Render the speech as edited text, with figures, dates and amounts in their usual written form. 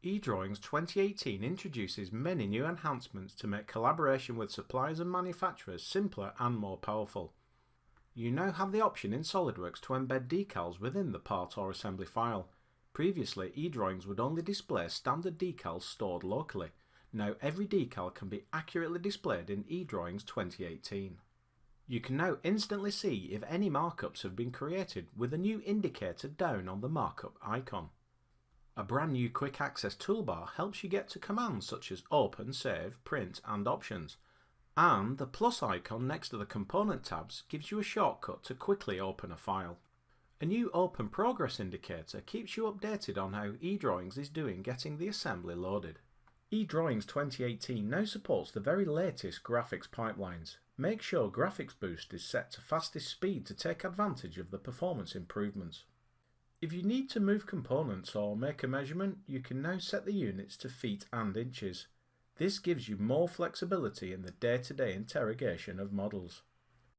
eDrawings 2018 introduces many new enhancements to make collaboration with suppliers and manufacturers simpler and more powerful. You now have the option in SolidWorks to embed decals within the part or assembly file. Previously, eDrawings would only display standard decals stored locally. Now every decal can be accurately displayed in eDrawings 2018. You can now instantly see if any markups have been created with a new indicator down on the markup icon. A brand new quick access toolbar helps you get to commands such as open, save, print and options. And the plus icon next to the component tabs gives you a shortcut to quickly open a file. A new open progress indicator keeps you updated on how eDrawings is doing getting the assembly loaded. eDrawings 2018 now supports the very latest graphics pipelines. Make sure Graphics Boost is set to fastest speed to take advantage of the performance improvements. If you need to move components or make a measurement, you can now set the units to feet and inches. This gives you more flexibility in the day-to-day interrogation of models.